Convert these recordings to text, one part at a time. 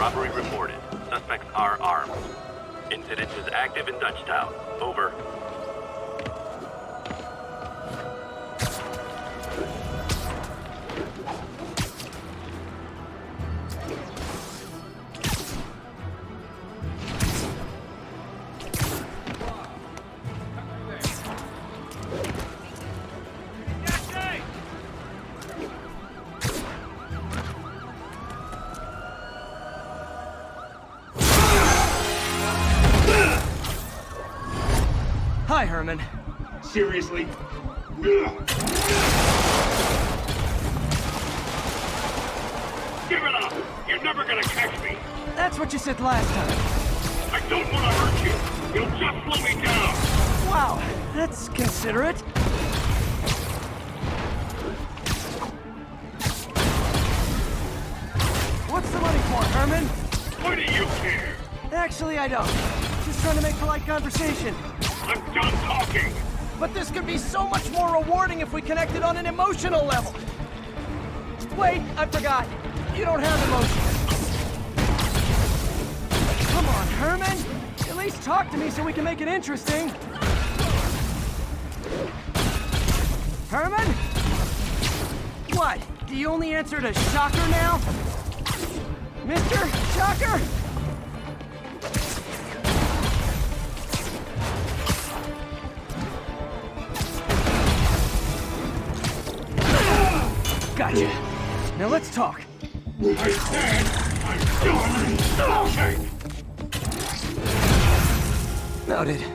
Robbery reported. Suspects are armed. Incident is active in Dutchtown. Over. Hi, Herman. Seriously? Give it up! You're never gonna catch me! That's what you said last time. I don't want to hurt you! You'll just slow me down! Wow, that's considerate. What's the money for, Herman? Why do you care? Actually, I don't. Just trying to make polite conversation. I'm done talking! But this could be so much more rewarding if we connected on an emotional level. Wait, I forgot. You don't have emotions. Come on, Herman. At least talk to me so we can make it interesting. Herman? What? Do you only answer to Shocker now? Mr. Shocker? Gotcha. Now let's talk. I said I'm done talking! Noted.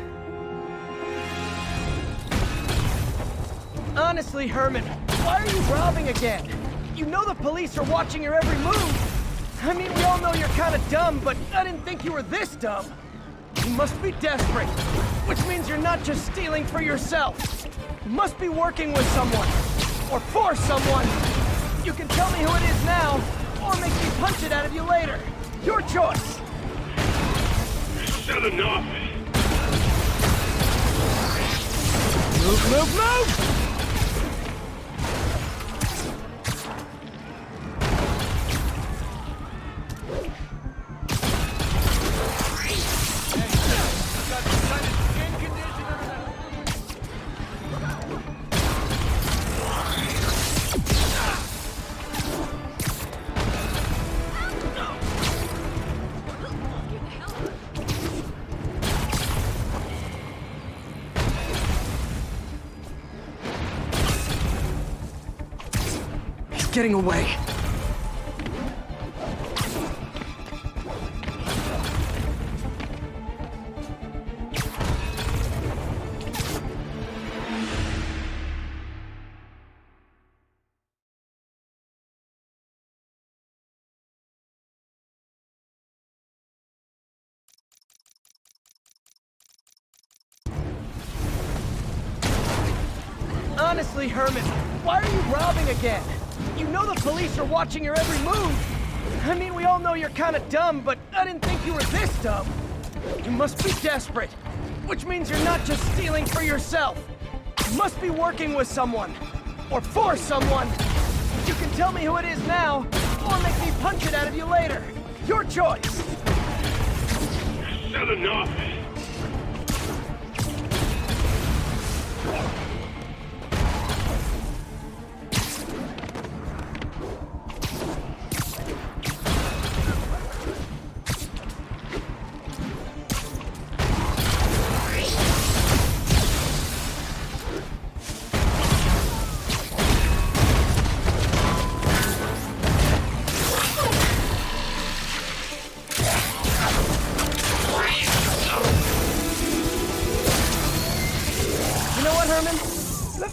Honestly, Herman, why are you robbing again? You know the police are watching your every move. I mean, we all know you're kind of dumb, but I didn't think you were this dumb. You must be desperate, which means you're not just stealing for yourself. You must be working with someone, or for someone. You can tell me who it is now, or make me punch it out of you later. Your choice. Said enough! Move, move, move! Getting away. Honestly, Herman, why are you robbing again? You know the police are watching your every move. I mean, we all know you're kind of dumb, but I didn't think you were this dumb. You must be desperate, which means you're not just stealing for yourself. You must be working with someone, or for someone. You can tell me who it is now, or make me punch it out of you later. Your choice. Said enough!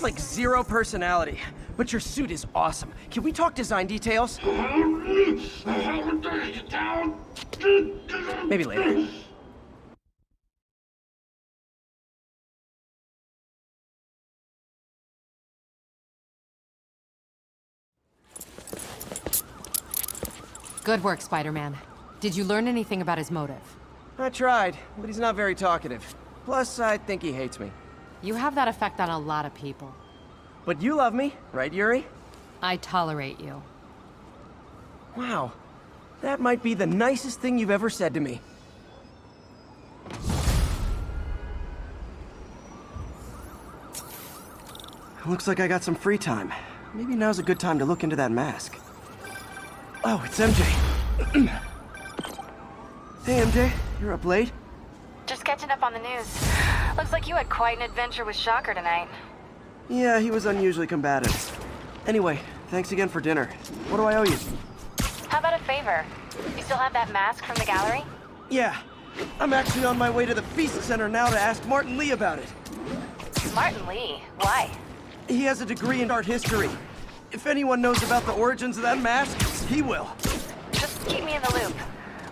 Like zero personality, but your suit is awesome. Can we talk design details? Maybe later. Good work, Spider-Man. Did you learn anything about his motive? I tried, but he's not very talkative. Plus, I think he hates me. You have that effect on a lot of people. But you love me, right, Yuri? I tolerate you. Wow. That might be the nicest thing you've ever said to me. Looks like I got some free time. Maybe now's a good time to look into that mask. Oh, it's MJ. Hey, MJ. You're up late? Just catching up on the news. Looks like you had quite an adventure with Shocker tonight. Yeah, he was unusually combative. Anyway, thanks again for dinner. What do I owe you? How about a favor? You still have that mask from the gallery? Yeah. I'm actually on my way to the Feast Center now to ask Martin Lee about it. Martin Lee? Why? He has a degree in art history. If anyone knows about the origins of that mask, he will. Just keep me in the loop.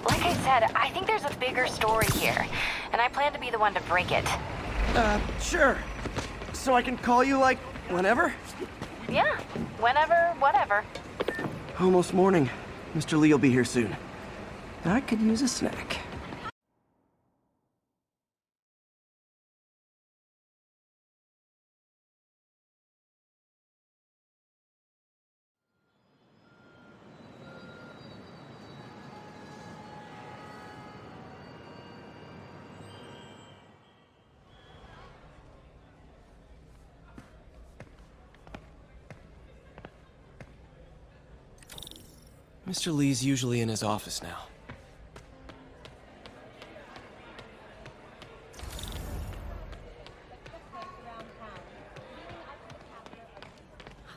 Like I said, I think there's a bigger story here, and I plan to be the one to break it. Sure. So I can call you, like, whenever? Yeah, whenever, whatever. Almost morning. Mr. Lee will be here soon. I could use a snack. Mr. Lee's usually in his office now.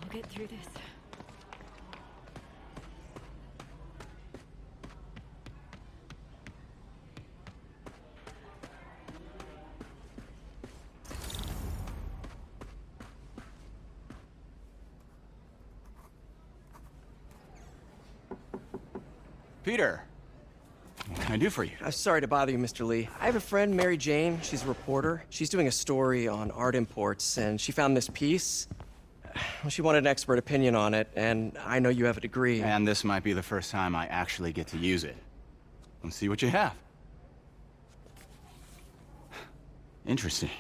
I'll get through this. Peter, what can I do for you? Sorry to bother you, Mr. Lee. I have a friend, Mary Jane. She's a reporter. She's doing a story on art imports, and she found this piece. Well, she wanted an expert opinion on it, and I know you have a degree. And this might be the first time I actually get to use it. Let's see what you have. Interesting.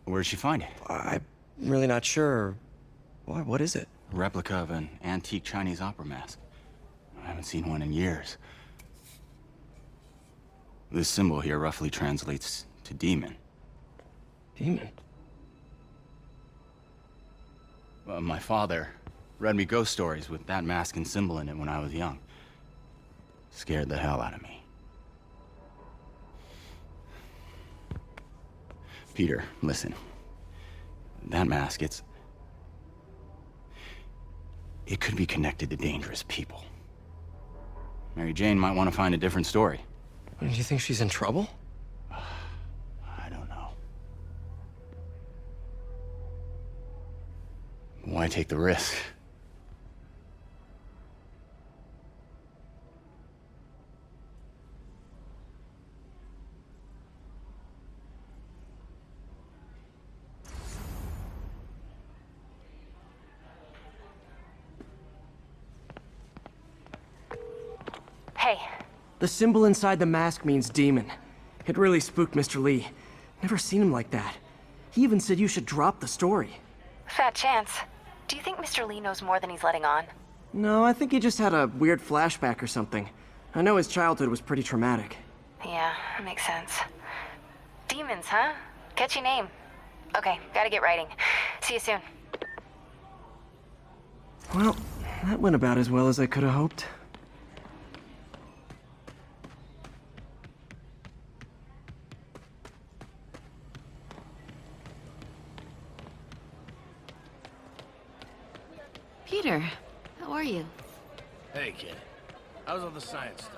Where'd she find it? I'm really not sure. What is it? A replica of an antique Chinese opera mask. I haven't seen one in years. This symbol here roughly translates to demon. Demon? My father read me ghost stories with that mask and symbol in it when I was young. Scared the hell out of me. Peter, listen. That mask, it could be connected to dangerous people. Mary Jane might want to find a different story. Do you think she's in trouble? I don't know. Why take the risk? Hey, The symbol inside the mask means demon. It really spooked Mr. Lee. Never seen him like that. He even said you should drop the story. fat chance. Do you think Mr. Lee knows more than he's letting on? No, I think he just had a weird flashback or something. I know his childhood was pretty traumatic. Yeah, makes sense. Demons, huh? Catchy name. Okay, gotta get writing. See you soon. Well, that went about as well as I could have hoped. Peter, how are you? Hey, kid. How's all the science stuff?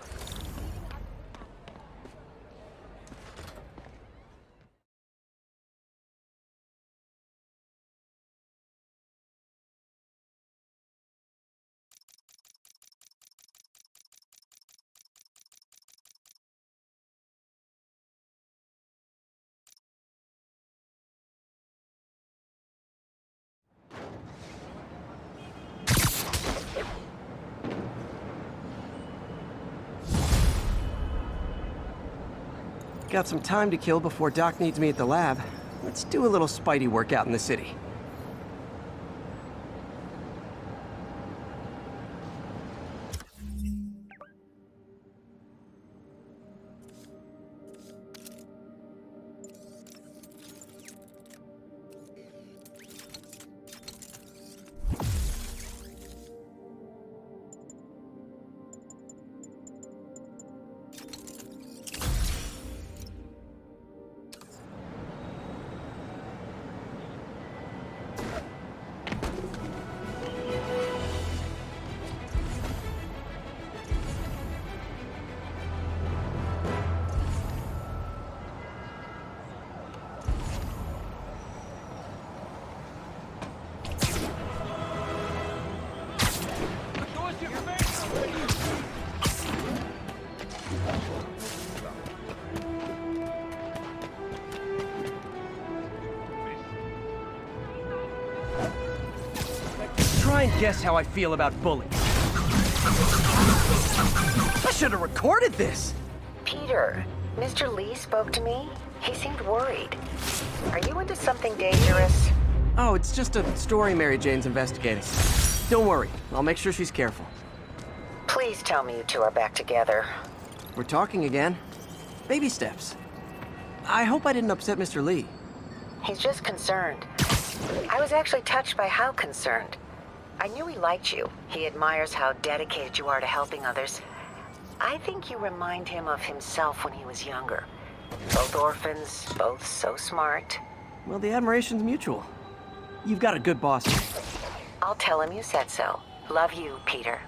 Got some time to kill before Doc needs me at the lab. Let's do a little Spidey workout in the city. try and guess how I feel about bullies. I should have recorded this! Peter, Mr. Lee spoke to me. He seemed worried. Are you into something dangerous? Oh, it's just a story Mary Jane's investigating. Don't worry, I'll make sure she's careful. Please tell me you two are back together. We're talking again. Baby steps. I hope I didn't upset Mr. Lee. He's just concerned. I was actually touched by how concerned. I knew he liked you. He admires how dedicated you are to helping others. I think you remind him of himself when he was younger. Both orphans, both so smart. Well, the admiration's mutual. You've got a good boss. I'll tell him you said so. Love you, Peter.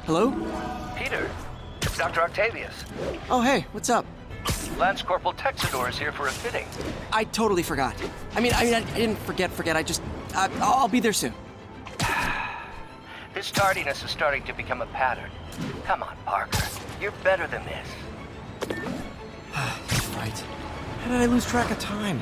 Hello? Peter, it's Dr. Octavius. Oh, hey, what's up? Lance Corporal Texador is here for a fitting. I totally forgot. I didn't forget. I'll be there soon. This tardiness is starting to become a pattern. Come on, Parker. You're better than this. Right. How did I lose track of time?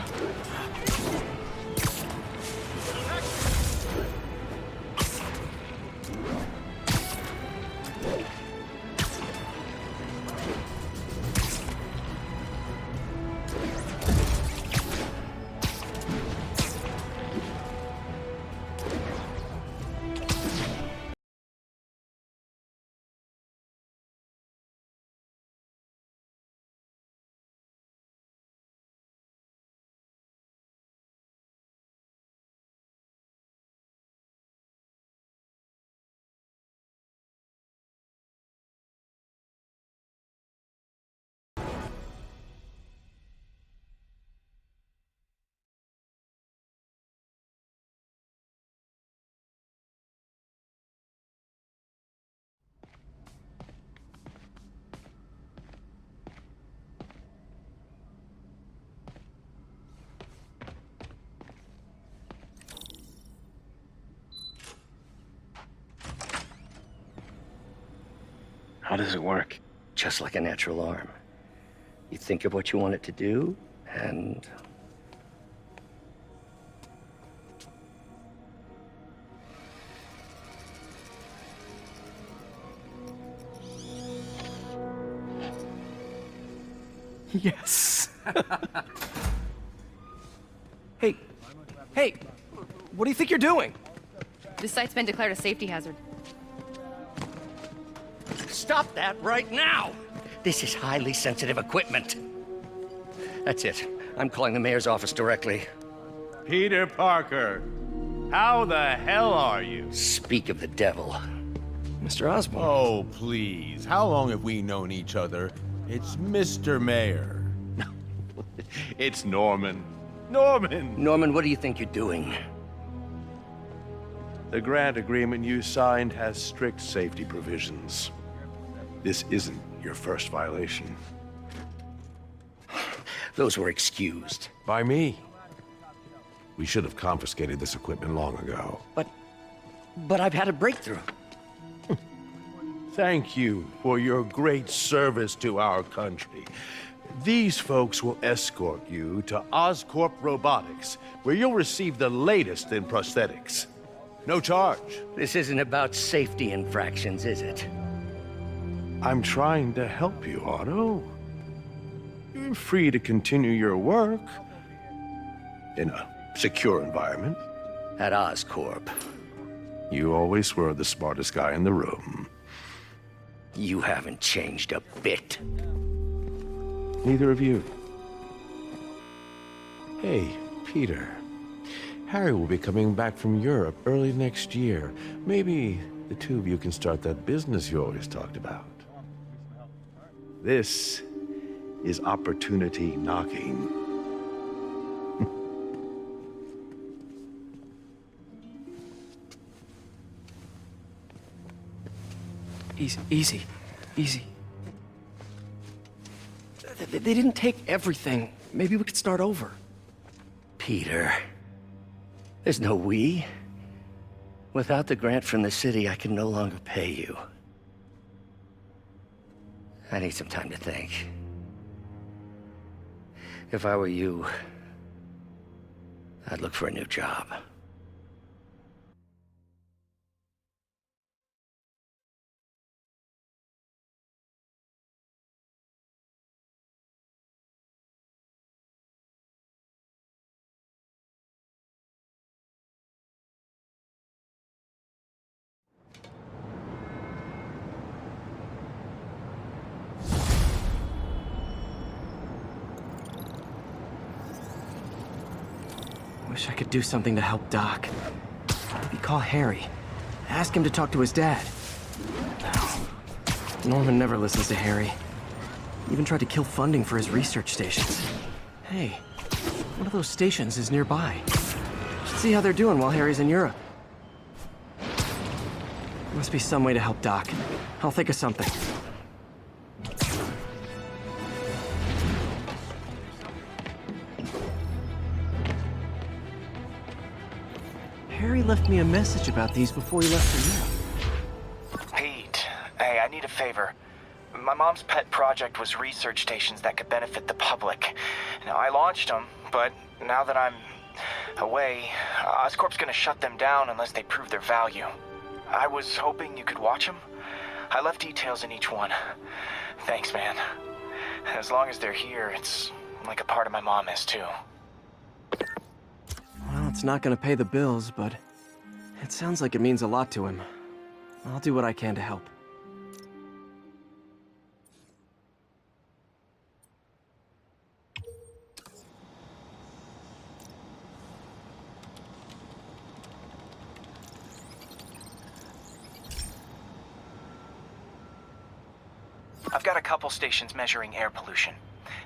How does it work? Just like a natural arm. You think of what you want it to do, and... Yes. Hey, what do you think you're doing? This site's been declared a safety hazard. Stop that right now! This is highly sensitive equipment. That's it. I'm calling the mayor's office directly. Peter Parker, how the hell are you? Speak of the devil. Mr. Osborn. Oh, please. How long have we known each other? It's Mr. Mayor. It's Norman. Norman, what do you think you're doing? The grant agreement you signed has strict safety provisions. This isn't your first violation. Those were excused. By me. We should have confiscated this equipment long ago. But I've had a breakthrough. Thank you for your great service to our country. These folks will escort you to Oscorp Robotics, where you'll receive the latest in prosthetics. No charge. This isn't about safety infractions, is it? I'm trying to help you, Otto. You're free to continue your work in a secure environment. At Oscorp. You always were the smartest guy in the room. You haven't changed a bit. Neither of you. Hey, Peter. Harry will be coming back from Europe early next year. Maybe the two of you can start that business you always talked about. This is opportunity knocking. Easy. They didn't take everything. Maybe we could start over. Peter, there's no we. Without the grant from the city, I can no longer pay you. I need some time to think. If I were you, I'd look for a new job. Wish I could do something to help Doc. Maybe call Harry. Ask him to talk to his dad. Norman never listens to Harry. He even tried to kill funding for his research stations. Hey, one of those stations is nearby. Should see how they're doing while Harry's in Europe. There must be some way to help Doc. I'll think of something. Harry left me a message about these before he left for Europe. Pete, hey, I need a favor. My mom's pet project was research stations that could benefit the public. Now, I launched them, but now that I'm away, Oscorp's gonna shut them down unless they prove their value. I was hoping you could watch them. I left details in each one. Thanks, man. As long as they're here, it's like a part of my mom is, too. Well, it's not gonna pay the bills, but it sounds like it means a lot to him. I'll do what I can to help. I've got a couple stations measuring air pollution.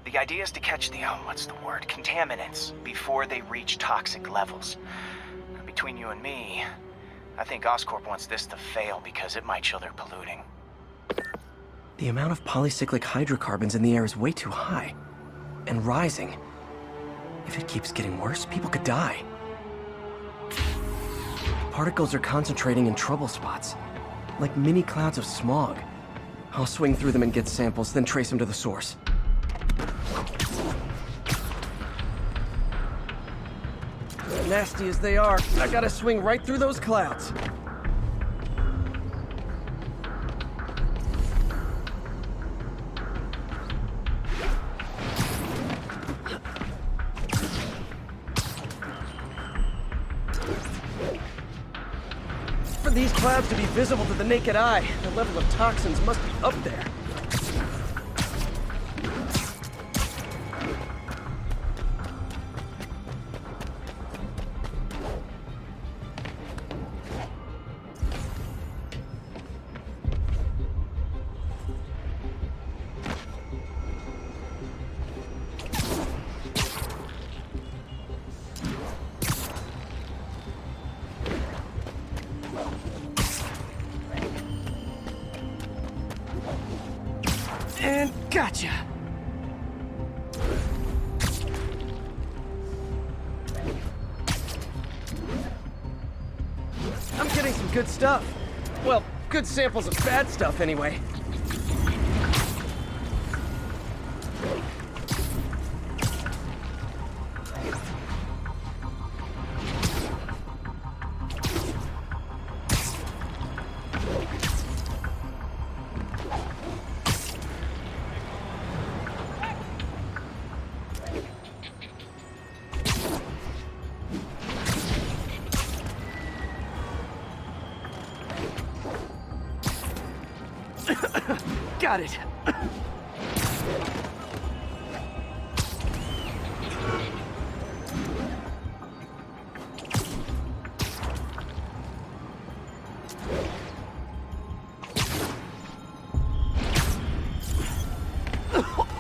The idea is to catch the, contaminants before they reach toxic levels. Between you and me, I think Oscorp wants this to fail because it might show they're polluting. The amount of polycyclic hydrocarbons in the air is way too high. And rising. If it keeps getting worse, people could die. Particles are concentrating in trouble spots, like mini clouds of smog. I'll swing through them and get samples, then trace them to the source. Nasty as they are, I gotta swing right through those clouds. For these clouds to be visible to the naked eye, the level of toxins must be up there. And gotcha! I'm getting some good stuff. Well, good samples of bad stuff anyway. Got it.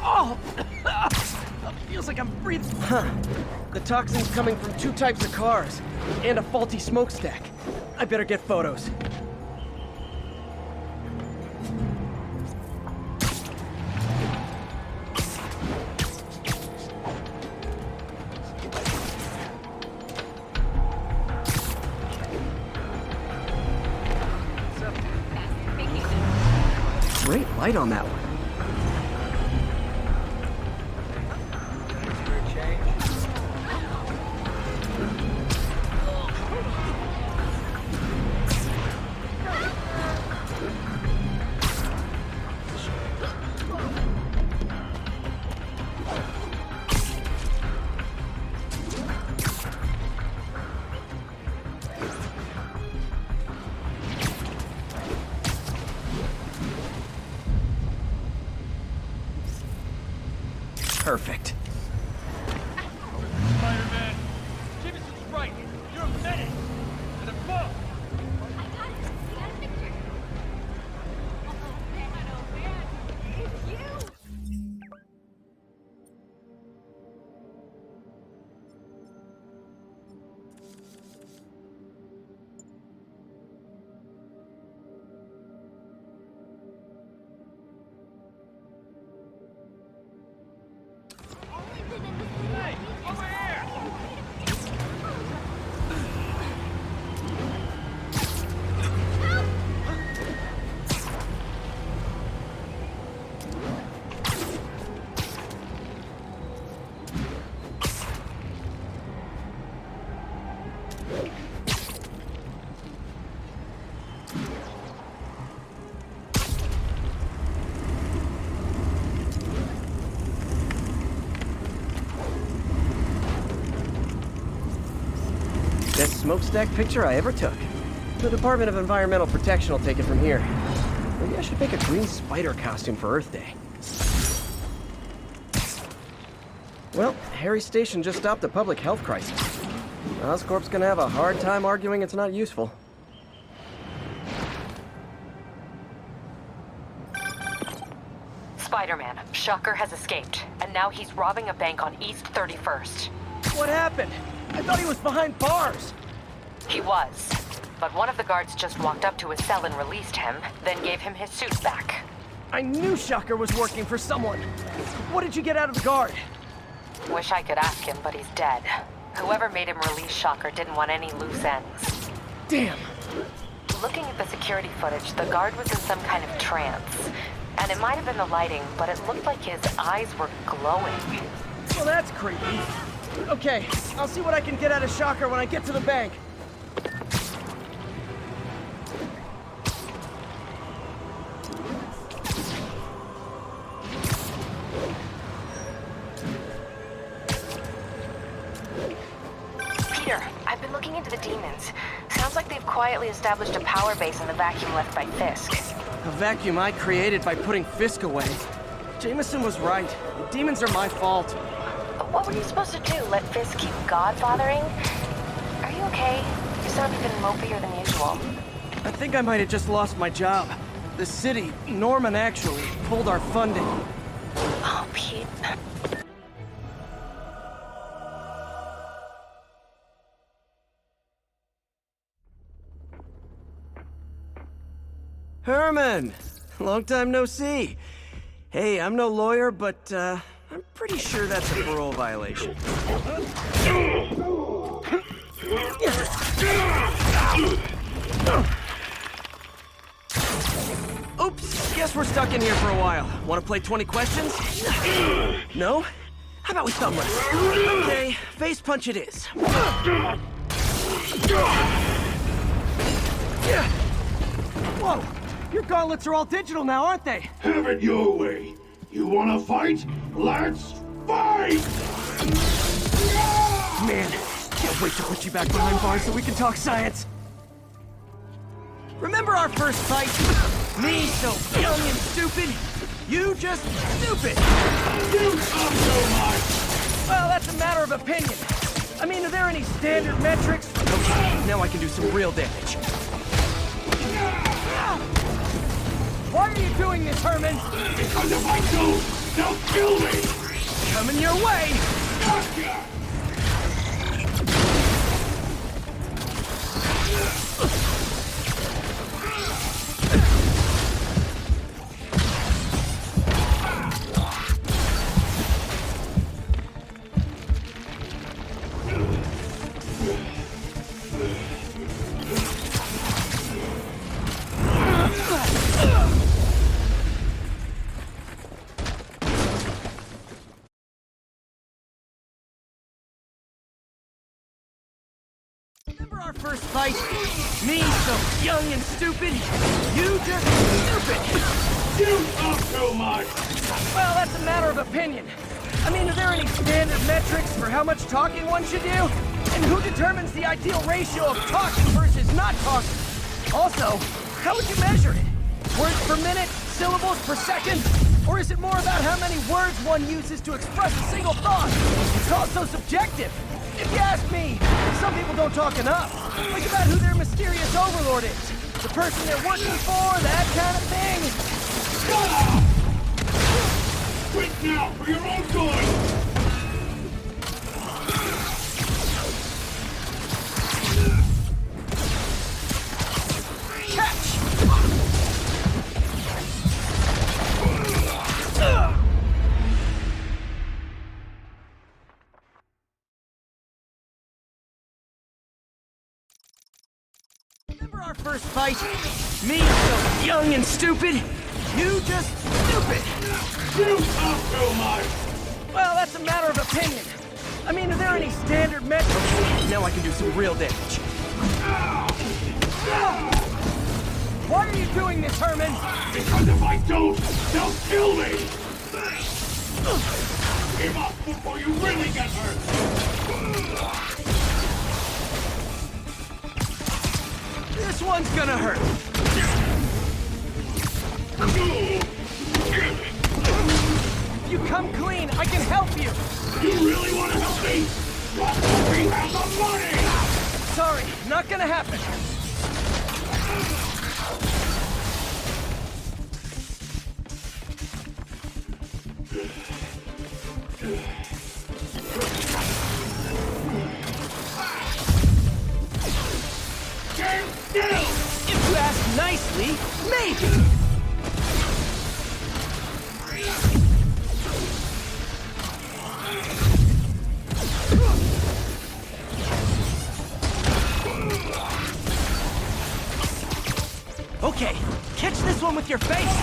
Oh! Feels like I'm breathing. Huh. The toxin's coming from 2 types of cars, and a faulty smokestack. I better get photos. Great light on that one. Perfect. Spider-Man, Jameson's right. You're a menace. And a foe. Best smokestack picture I ever took. The Department of Environmental Protection will take it from here. Maybe I should make a green spider costume for Earth Day. Well, Harry Station just stopped a public health crisis. Oscorp's gonna have a hard time arguing it's not useful. Spider-Man, Shocker has escaped, and now he's robbing a bank on East 31st. What happened? I thought he was behind bars. He was, but one of the guards just walked up to his cell and released him, then gave him his suit back. I knew Shocker was working for someone. What did you get out of the guard? Wish I could ask him, but he's dead. Whoever made him release Shocker didn't want any loose ends. Damn. Looking at the security footage, the guard was in some kind of trance. And it might have been the lighting, but it looked like his eyes were glowing. Well, that's creepy. Okay, I'll see what I can get out of Shocker when I get to the bank. Peter, I've been looking into the demons. Sounds like they've quietly established a power base in the vacuum left by Fisk. A vacuum I created by putting Fisk away. Jameson was right. The demons are my fault. What were you supposed to do? Let Fisk keep godfathering? Are you okay? You sound even mopier than usual. I think I might have just lost my job. The city, Norman actually, pulled our funding. Oh, Pete. Herman! Long time no see. Hey, I'm no lawyer, but, I'm pretty sure that's a parole violation. Oops, guess we're stuck in here for a while. Want to play 20 questions? No? How about we thumb wrestle? Okay, face punch it is. Whoa! Your gauntlets are all digital now, aren't they? Have it your way. You wanna fight? Let's fight! Man, can't wait to put you back behind bars so we can talk science. Remember our first fight? Me so young and stupid? You just stupid! You talk so much! Well, that's a matter of opinion. I mean, are there any standard metrics? Okay, now I can do some real damage. Why are you doing this, Herman? Because if I don't, they'll kill me! Coming your way! Gotcha! Remember our first fight? Me so young and stupid? You just stupid! You talk so much! Well, that's a matter of opinion. I mean, are there any standard metrics for how much talking one should do? And who determines the ideal ratio of talking versus not talking? Also, how would you measure it? Words per minute? Syllables per second? Or is it more about how many words one uses to express a single thought? It's also subjective. If you ask me, some people don't talk enough. Think about who their mysterious overlord is. The person they're working for, that kind of thing. Shut up! Quit now, for your own good! Catch! Remember our first fight? Me so young and stupid? You just stupid! You talk so much! Well, that's a matter of opinion. I mean, are there any standard metrics? Now I can do some real damage. Why are you doing this, Herman? Because if I don't, they'll kill me! Give up before you really get hurt! This one's gonna hurt. If you come clean, I can help you. You really want to help me? We have the money! Sorry, not gonna happen. Stand still! If you ask nicely, maybe. Okay, catch this one with your face!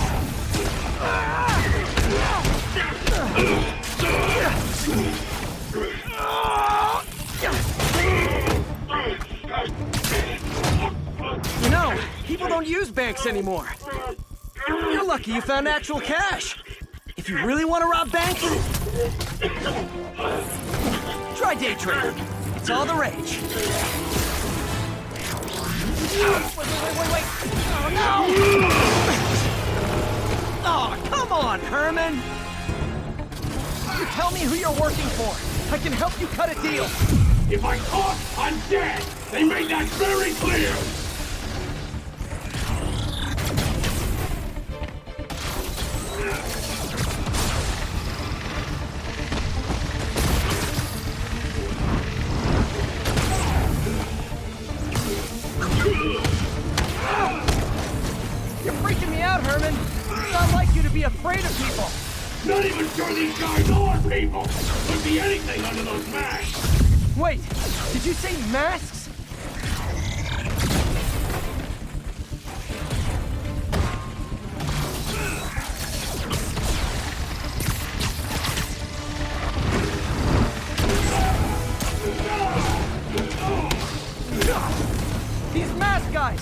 You know, people don't use banks anymore. You're lucky you found actual cash. If you really want to rob banks, try day trading. It's all the rage. Wait. Oh, no! Oh, come on, Herman! You tell me who you're working for. I can help you cut a deal. If I talk, I'm dead! They made that very clear! You're freaking me out, Herman. It's not like you to be afraid of people. Not even sure these guys are people! Could be anything under those masks! Wait, did you say masks? These mask guys!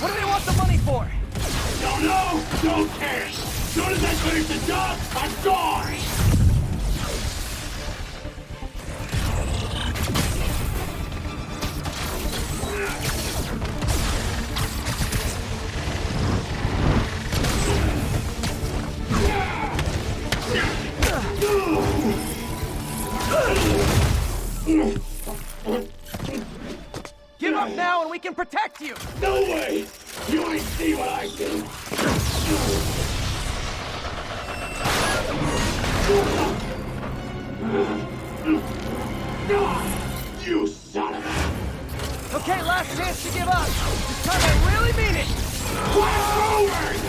What do they want the money for? Don't know! Don't care! As soon as I finish the job, I'm gone! You son of a... Okay, last chance to give up. This time I really mean it. Quit moving!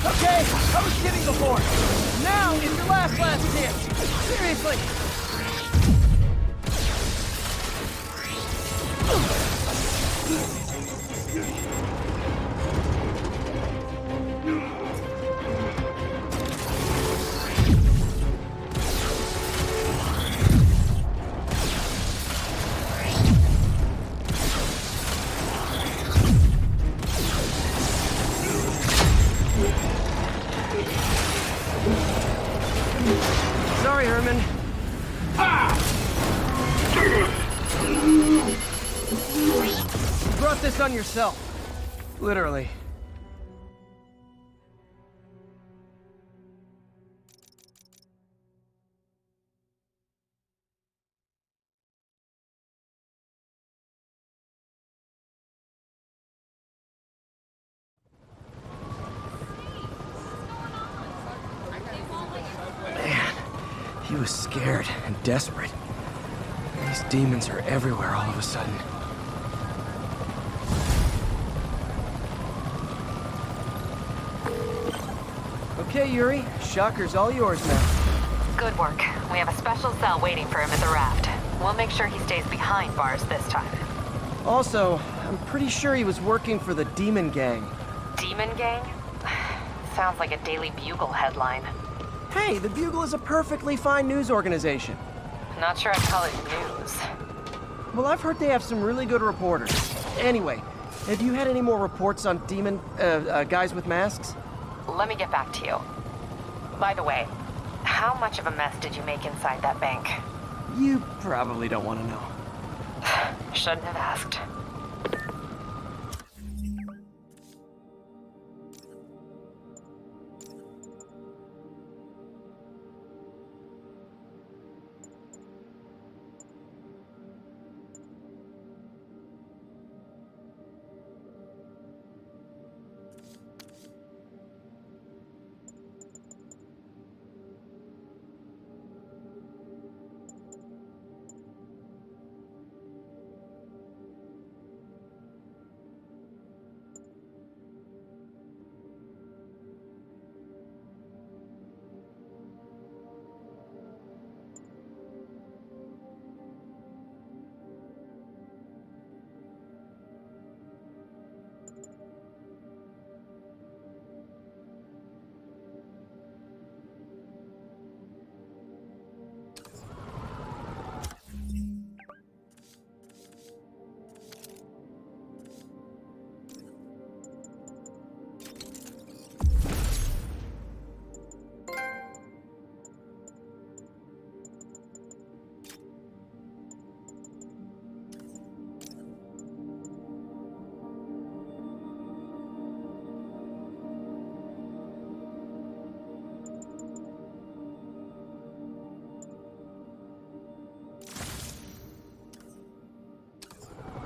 Okay, I was kidding before. Now is your last chance. Seriously. Sorry, Herman. You brought this on yourself. Literally. He was scared and desperate. These demons are everywhere all of a sudden. Okay, Yuri. Shocker's all yours now. Good work. We have a special cell waiting for him at the raft. We'll make sure he stays behind bars this time. Also, I'm pretty sure he was working for the Demon Gang. Demon Gang? Sounds like a Daily Bugle headline. Hey, the Bugle is a perfectly fine news organization. Not sure I'd call it news. Well, I've heard they have some really good reporters. Anyway, have you had any more reports on demon, guys with masks? Let me get back to you. By the way, how much of a mess did you make inside that bank? You probably don't want to know. Shouldn't have asked.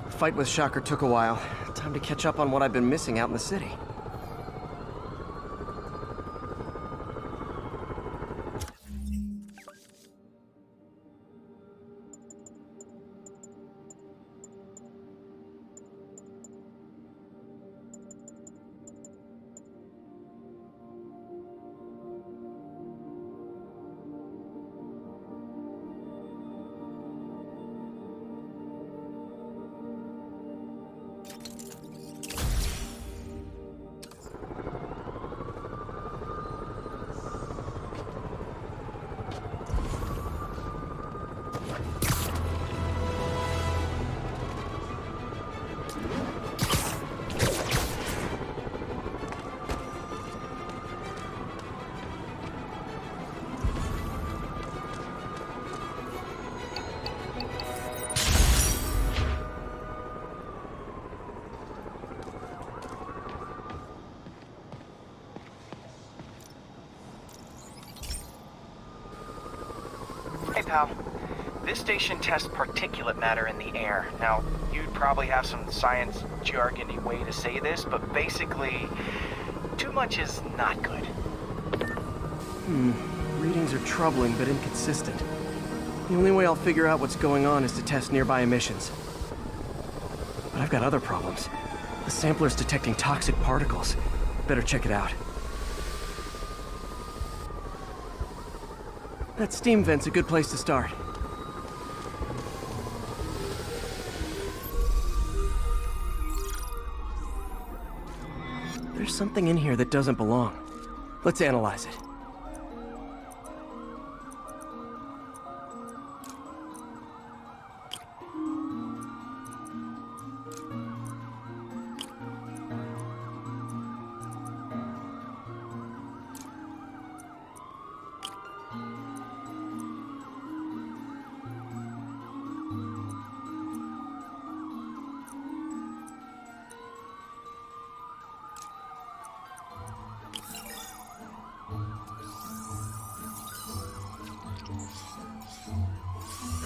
The fight with Shocker took a while. Time to catch up on what I've been missing out in the city. Hey, pal. This station tests particulate matter in the air. Now, you'd probably have some science jargony way to say this, but basically, too much is not good. Readings are troubling but inconsistent. The only way I'll figure out what's going on is to test nearby emissions. But I've got other problems. The sampler's detecting toxic particles. Better check it out. That steam vent's a good place to start. There's something in here that doesn't belong. Let's analyze it.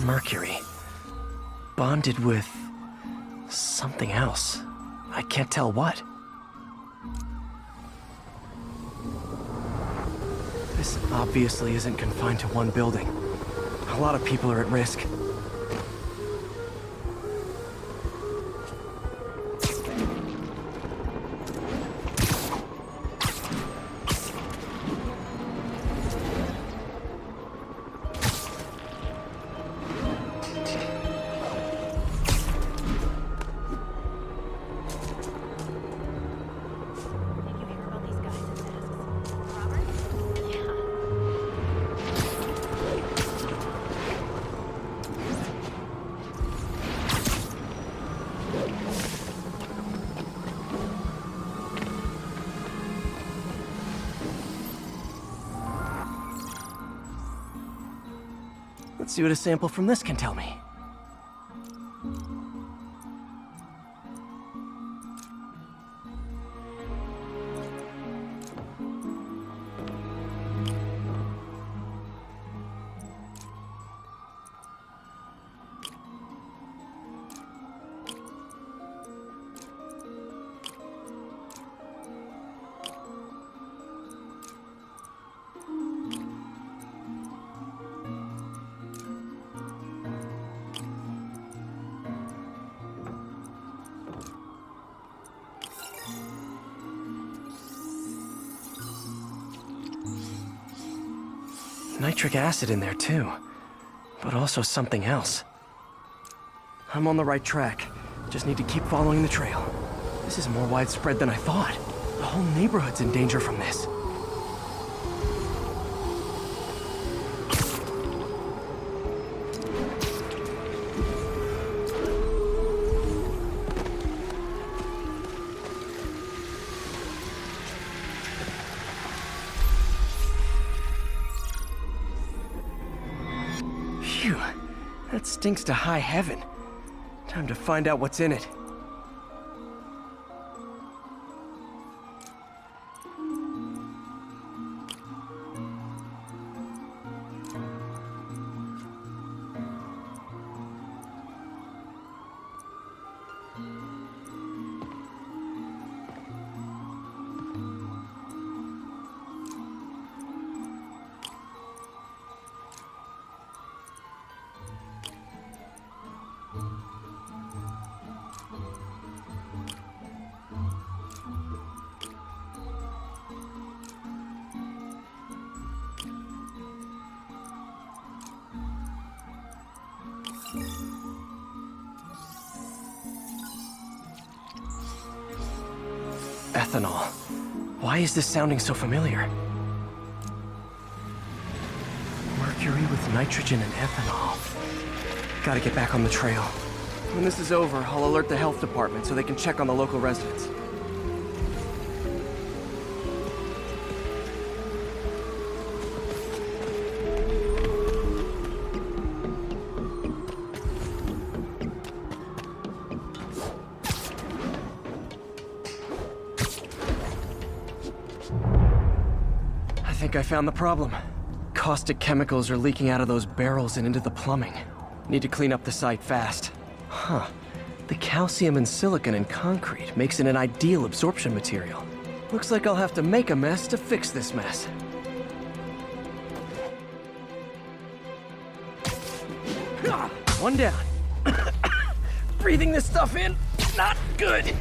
Mercury. Bonded with something else. I can't tell what. This obviously isn't confined to one building. A lot of people are at risk. Let's see what a sample from this can tell me. Nitric acid in there too, but also something else. I'm on the right track. Just need to keep following the trail. This is more widespread than I thought. The whole neighborhood's in danger from this. Phew, that stinks to high heaven. Time to find out what's in it. Ethanol. Why is this sounding so familiar? Mercury with nitrogen and ethanol. Gotta get back on the trail. When this is over, I'll alert the health department so they can check on the local residents. I think I found the problem. Caustic chemicals are leaking out of those barrels and into the plumbing. Need to clean up the site fast. Huh. The calcium and silicon in concrete makes it an ideal absorption material. Looks like I'll have to make a mess to fix this mess. One down. Breathing this stuff in, not good.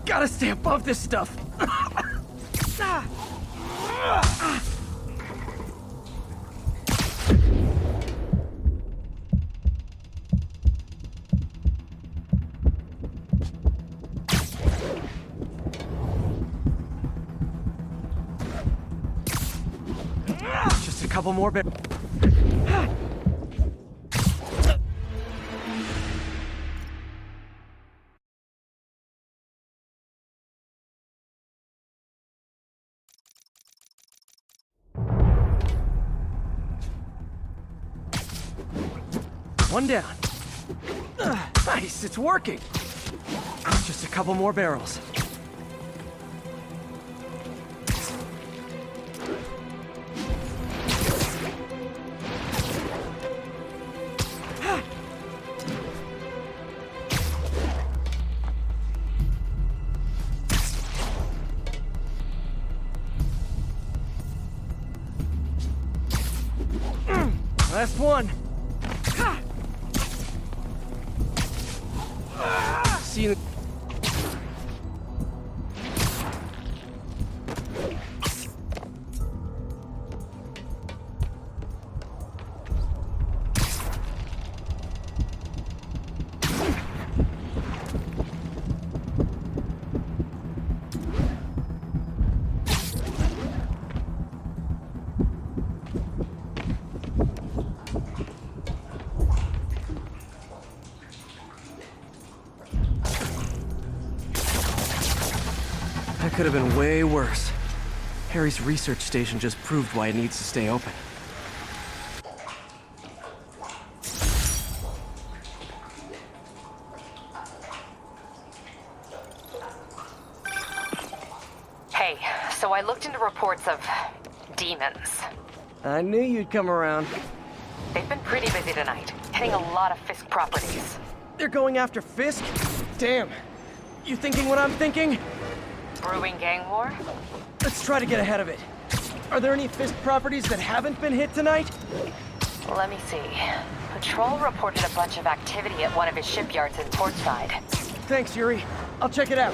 Gotta stay above this stuff. Just a couple more bit. One down. Nice, it's working. Just a couple more barrels. Last one. See you. That could have been way worse. Harry's research station just proved why it needs to stay open. Hey, so I looked into reports of demons. I knew you'd come around. They've been pretty busy tonight, hitting a lot of Fisk properties. They're going after Fisk? Damn. You thinking what I'm thinking? Brewing gang war? Let's try to get ahead of it. Are there any Fisk properties that haven't been hit tonight? Let me see. Patrol reported a bunch of activity at one of his shipyards in Portside. Thanks, Yuri. I'll check it out.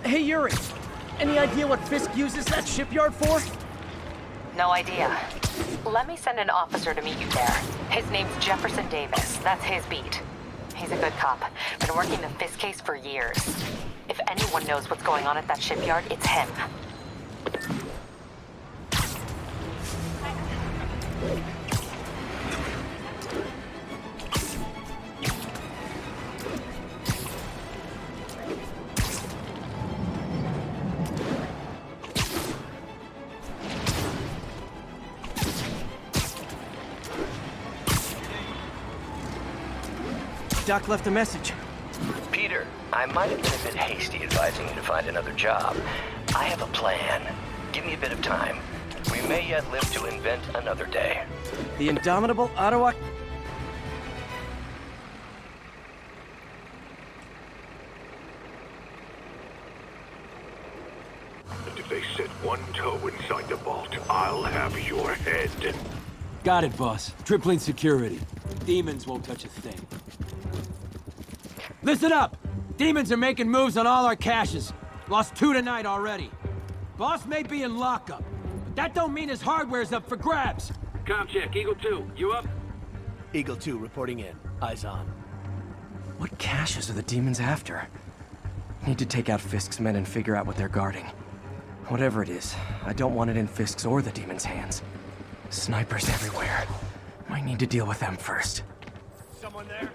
Hey, Yuri. Any idea what Fisk uses that shipyard for? No idea. Let me send an officer to meet you there. His name's Jefferson Davis. That's his beat. He's a good cop. Been working the Fisk case for years. If anyone knows what's going on at that shipyard, it's him. Doc left a message. Peter, I might have been a bit hasty advising you to find another job. I have a plan. Give me a bit of time. We may yet live to invent another day. The indomitable Ottawa... And if they set one toe inside the vault, I'll have your head. Got it, boss. Tripling security. Demons won't touch a thing. Listen up! Demons are making moves on all our caches. Lost 2 tonight already. Boss may be in lockup, but that don't mean his hardware's up for grabs. Com check, Eagle 2, you up? Eagle 2 reporting in. Eyes on. What caches are the demons after? Need to take out Fisk's men and figure out what they're guarding. Whatever it is, I don't want it in Fisk's or the demons' hands. Snipers everywhere. Might need to deal with them first. Someone there?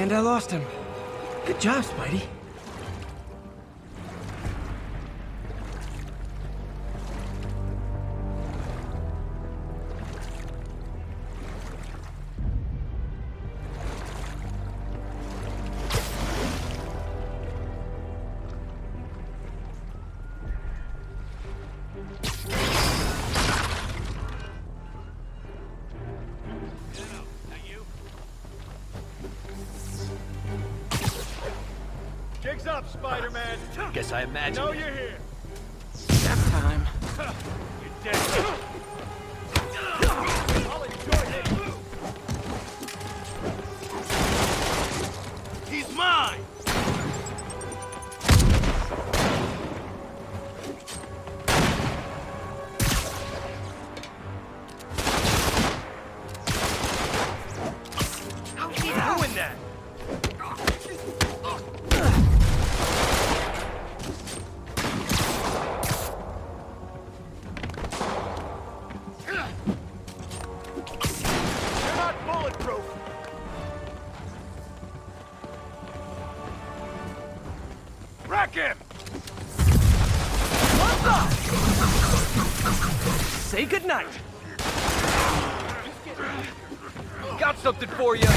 And I lost him. Good job, Spidey. Jigs up, Spider-Man. Guess I imagine. Know you're here. Nap time. You're dead. I'll enjoy it. He's mine. How's he doing that? Wreck him! Say goodnight. Got something for you.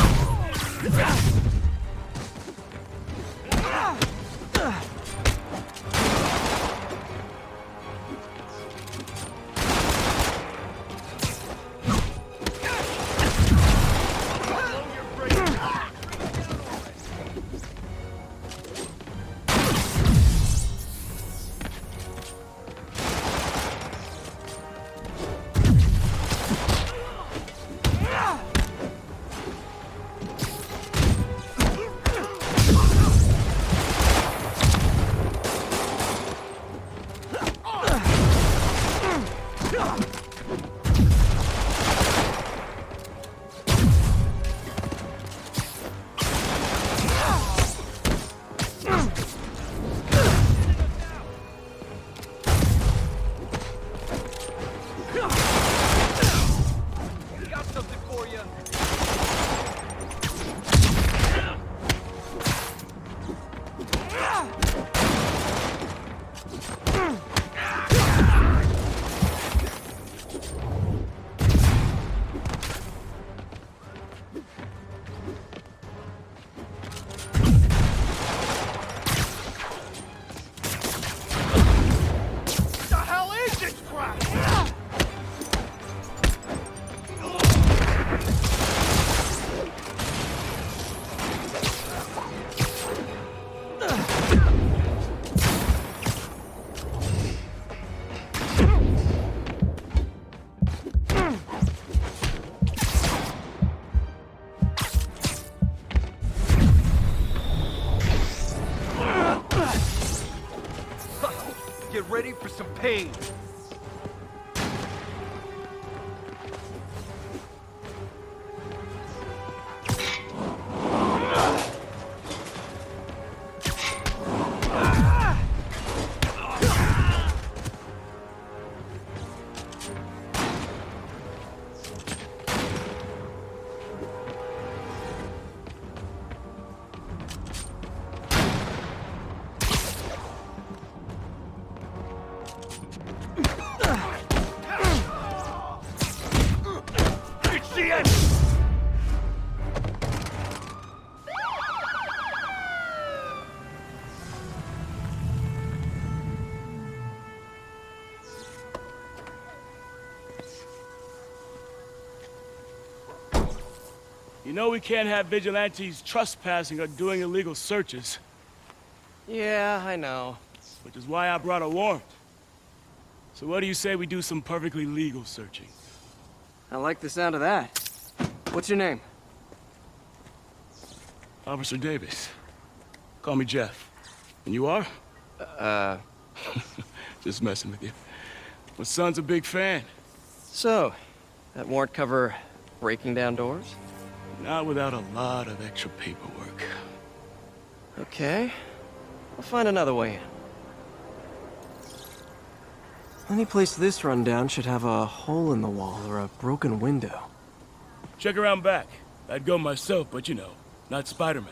Get ready for some pain. You know we can't have vigilantes trespassing or doing illegal searches. Yeah, I know. Which is why I brought a warrant. So what do you say we do some perfectly legal searching? I like the sound of that. What's your name? Officer Davis. Call me Jeff. And you are? Just messing with you. My son's a big fan. So, that warrant cover breaking down doors? Not without a lot of extra paperwork. Okay. I'll find another way in. Any place this rundown should have a hole in the wall or a broken window. Check around back. I'd go myself, but you know, not Spider-Man.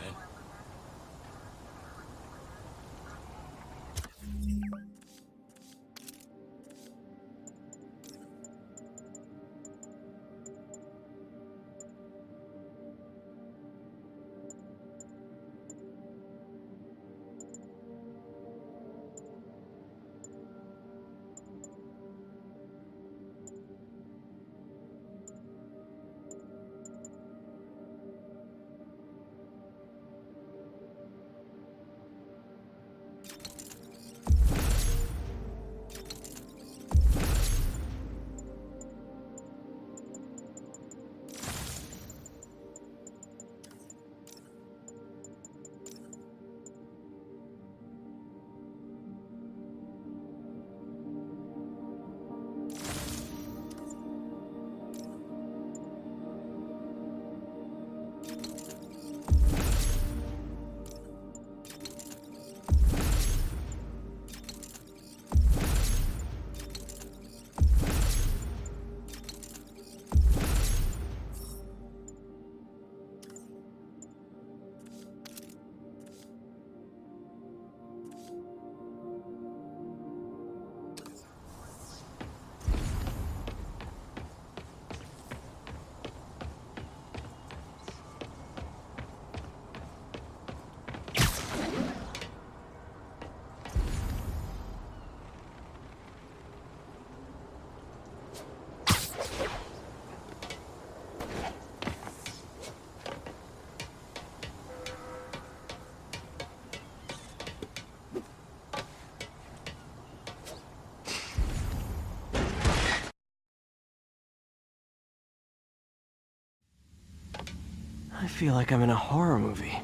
I feel like I'm in a horror movie.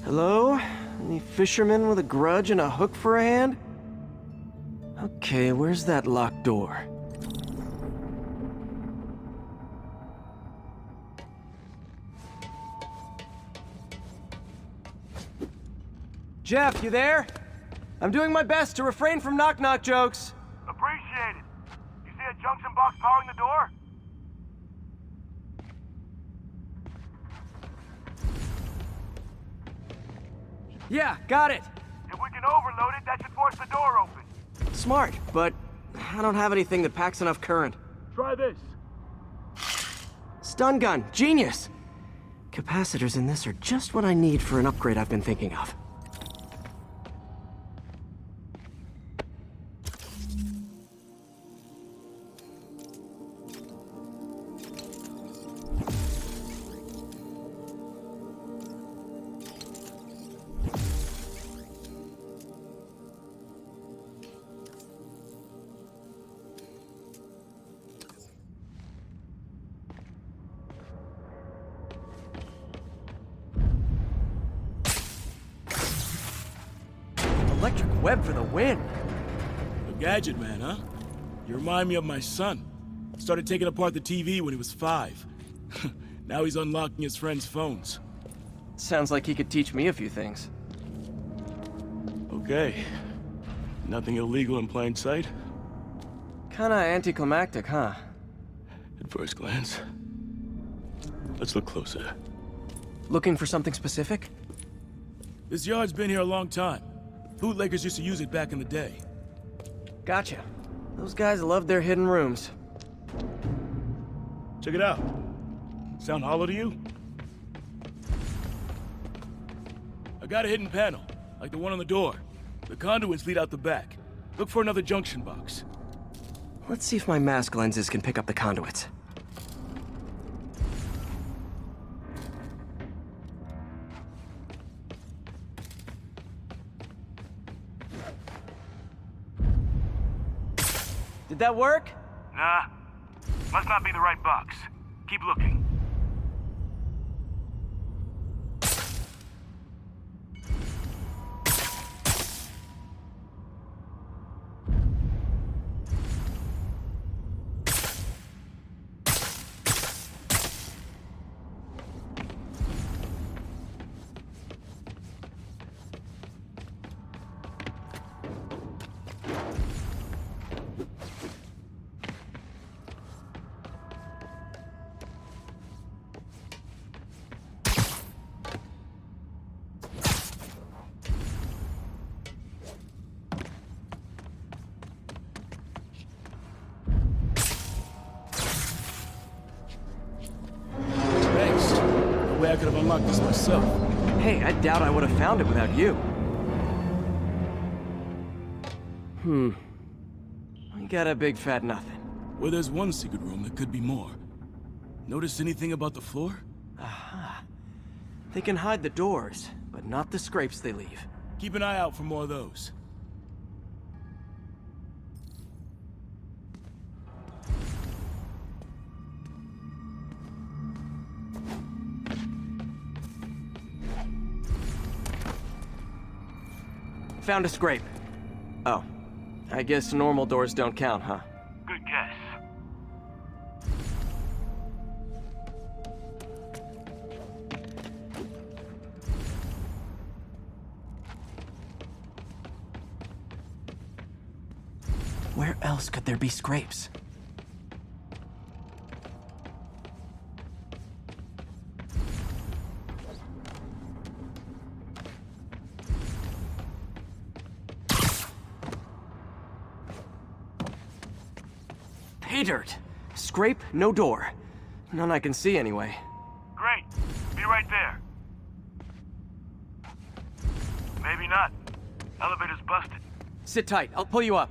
Hello? Any fisherman with a grudge and a hook for a hand? Okay, where's that locked door? Jeff, you there? I'm doing my best to refrain from knock-knock jokes. Appreciate it. You see a junction box powering the door? Yeah, got it. If we can overload it, that should force the door open. Smart, but I don't have anything that packs enough current. Try this. Stun gun, genius! Capacitors in this are just what I need for an upgrade I've been thinking of. Electric web for the win. A gadget man, huh? You remind me of my son. Started taking apart the TV when he was 5. Now he's unlocking his friends' phones. Sounds like he could teach me a few things. Okay. Nothing illegal in plain sight? Kinda anticlimactic, huh? At first glance. Let's look closer. Looking for something specific? This yard's been here a long time. Bootleggers used to use it back in the day. Gotcha. Those guys love their hidden rooms. Check it out. Sound hollow to you? I got a hidden panel, like the one on the door. The conduits lead out the back. Look for another junction box. Let's see if my mask lenses can pick up the conduits. Did that work? Nah. Must not be the right box. Keep looking. could have unlocked this myself. Hey, I doubt I would have found it without you. We got a big fat nothing. Well, there's one secret room that could be more. Notice anything about the floor? Aha. They can hide the doors, but not the scrapes they leave. Keep an eye out for more of those. Found a scrape. Oh. I guess normal doors don't count, huh? Good guess. Where else could there be scrapes? Pay dirt. Scrape, no door. None I can see anyway. Great. Be right there. Maybe not. Elevator's busted. Sit tight, I'll pull you up.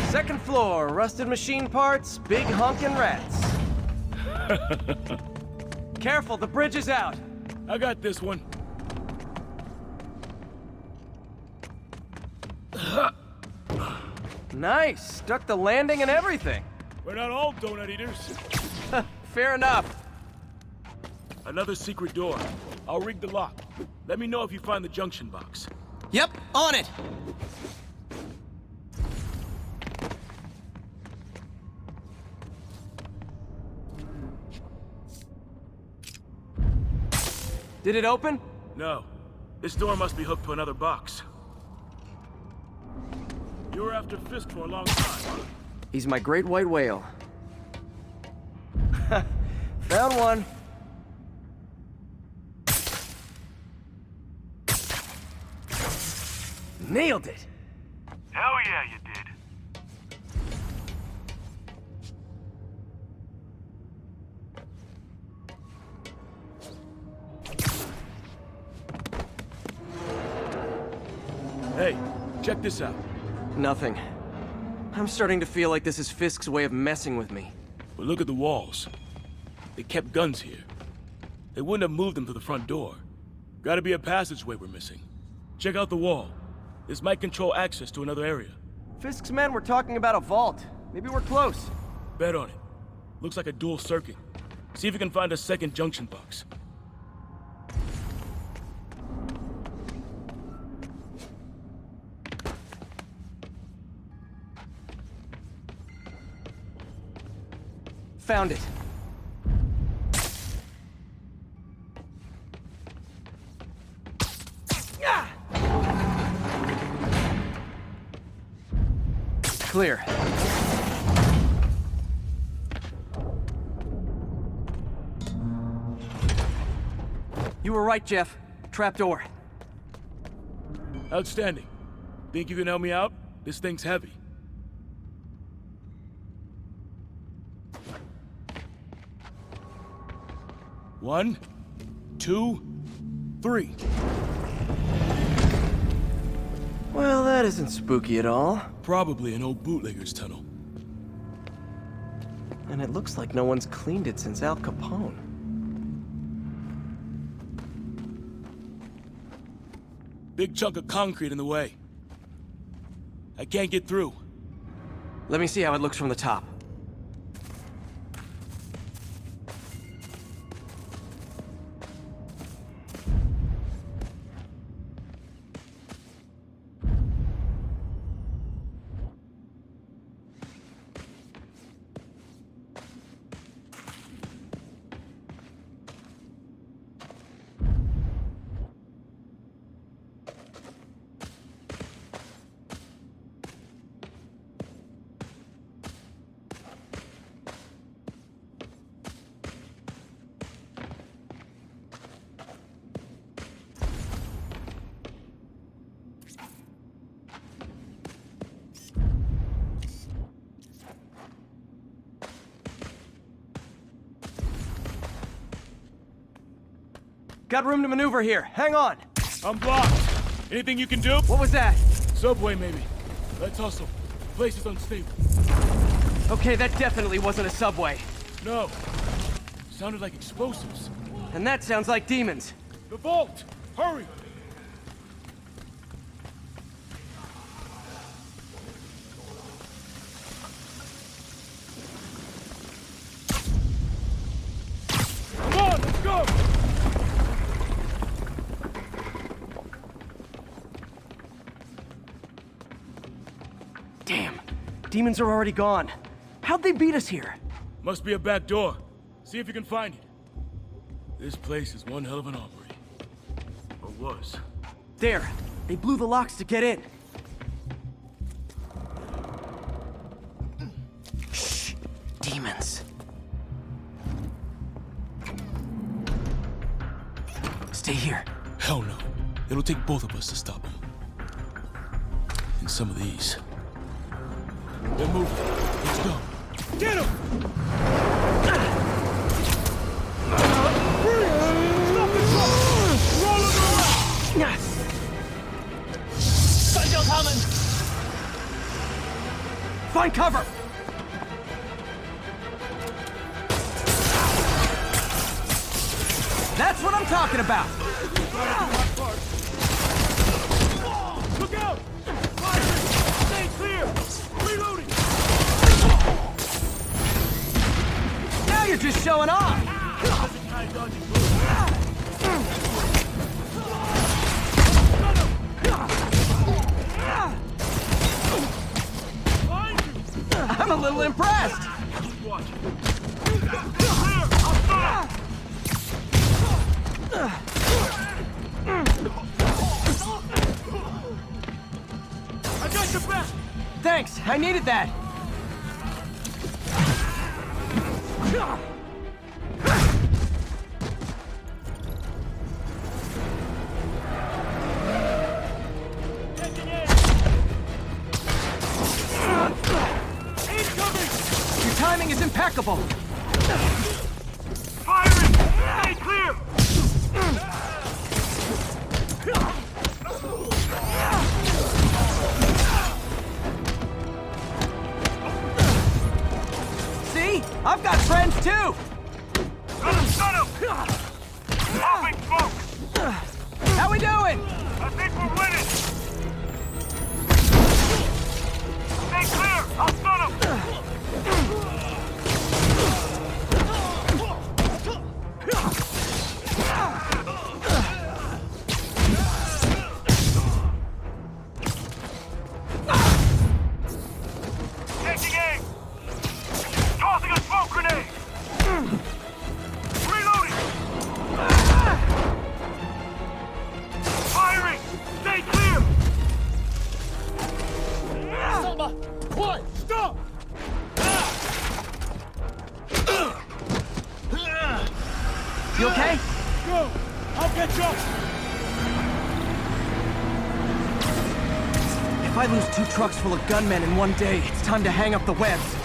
Second floor, rusted machine parts, big honkin' rats. Careful, the bridge is out. I got this one. Nice, stuck the landing and everything. We're not all donut eaters. Fair enough. Another secret door. I'll rig the lock. Let me know if you find the junction box. Yep, on it. Did it open? No. This door must be hooked to another box. You were after Fisk for a long time. He's my great white whale. Found one. Nailed it. Hell yeah, you did. Hey, check this out. Nothing. I'm starting to feel like this is Fisk's way of messing with me. But look at the walls. They kept guns here. They wouldn't have moved them to the front door. Gotta be a passageway we're missing. Check out the wall. This might control access to another area. Fisk's men were talking about a vault. Maybe we're close. Bet on it. Looks like a dual circuit. See if you can find a second junction box. Found it. Clear. You were right, Jeff. Trapdoor. Outstanding. Think you can help me out? This thing's heavy. One, two, three. Well, that isn't spooky at all. Probably an old bootlegger's tunnel. And it looks like no one's cleaned it since Al Capone. Big chunk of concrete in the way. I can't get through. Let me see how it looks from the top. Got room to maneuver here. Hang on. I'm blocked. Anything you can do? What was that? Subway, maybe. Let's hustle. The place is unstable. Okay, that definitely wasn't a subway. No. Sounded like explosives. And that sounds like demons. The vault! Hurry! Come on, let's go! Damn. Demons are already gone. How'd they beat us here? Must be a back door. See if you can find it. This place is one hell of an armory. Or was. There. They blew the locks to get in. Shh. Demons. Stay here. Hell no. It'll take both of us to stop them. And some of these. They're moving. Let's go. Get him! Stop the truck! Roll him around! Sunshine coming! Find cover! That's what I'm talking about! Look out! Stay clear! Reloading! Now you're just showing off! I'm a little impressed! I got your back! Thanks, I needed that! Your timing is impeccable! Firing! Stay clear! See? I've got friends too! Got him! Popping smoke! How we doing? I think we're winning! Stay clear! I'll stun him! Taking aim! Tossing a smoke grenade! Reloading! Firing! Stay clear! Selma! What? Stop! You okay? Go! I'll catch up! If I lose 2 trucks full of gunmen in one day, it's time to hang up the webs.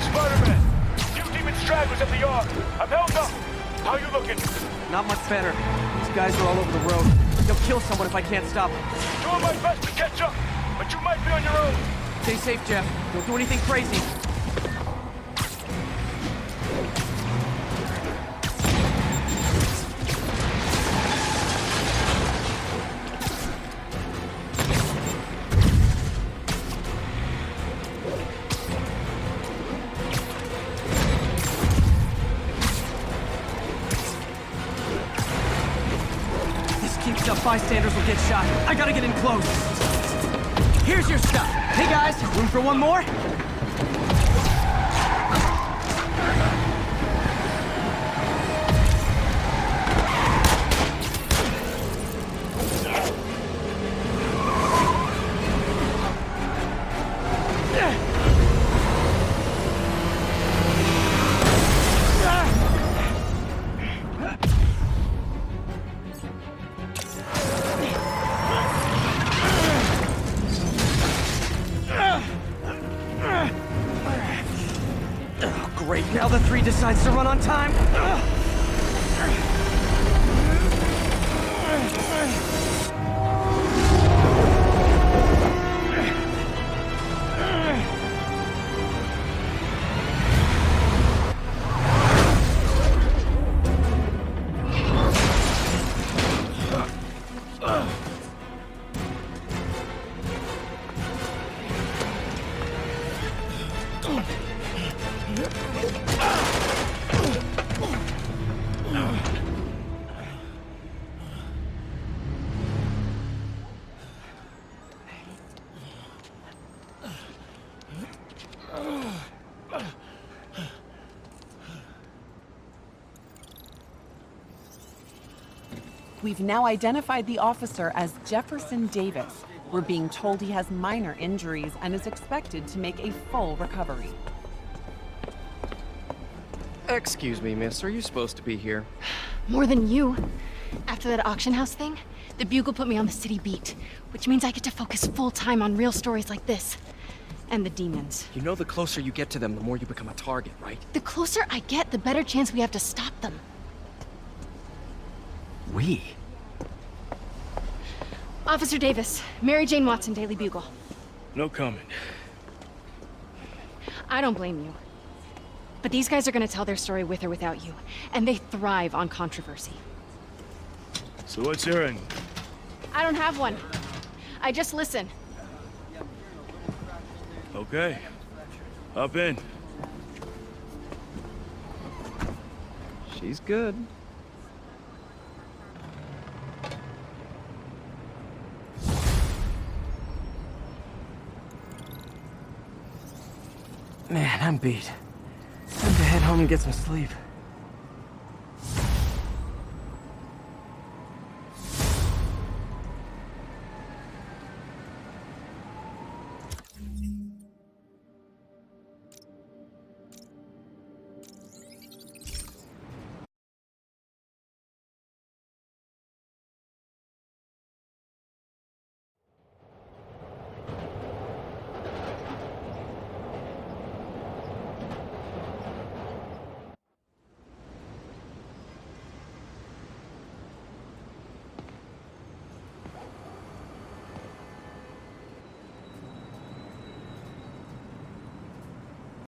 Spider-Man! Two demon stragglers at the yard! I'm held up! How you looking? Not much better. These guys are all over the road. They'll kill someone if I can't stop them. Doing my best to catch up, but you might be on your own. Stay safe, Jeff. Don't do anything crazy. Bystanders will get shot. I gotta get in close. Here's your stuff. Hey guys, room for one more? decides to run on time. We've now identified the officer as Jefferson Davis. We're being told he has minor injuries and is expected to make a full recovery. Excuse me, miss. Are you supposed to be here? More than you. After that auction house thing, the Bugle put me on the city beat, which means I get to focus full-time on real stories like this. And the demons. You know the closer you get to them, the more you become a target, right? The closer I get, the better chance we have to stop them. We? Officer Davis, Mary Jane Watson, Daily Bugle. No comment. I don't blame you. But these guys are gonna tell their story with or without you, and they thrive on controversy. So what's your end? I don't have one. I just listen. Okay. Hop in. She's good. Man, I'm beat. Time to head home and get some sleep.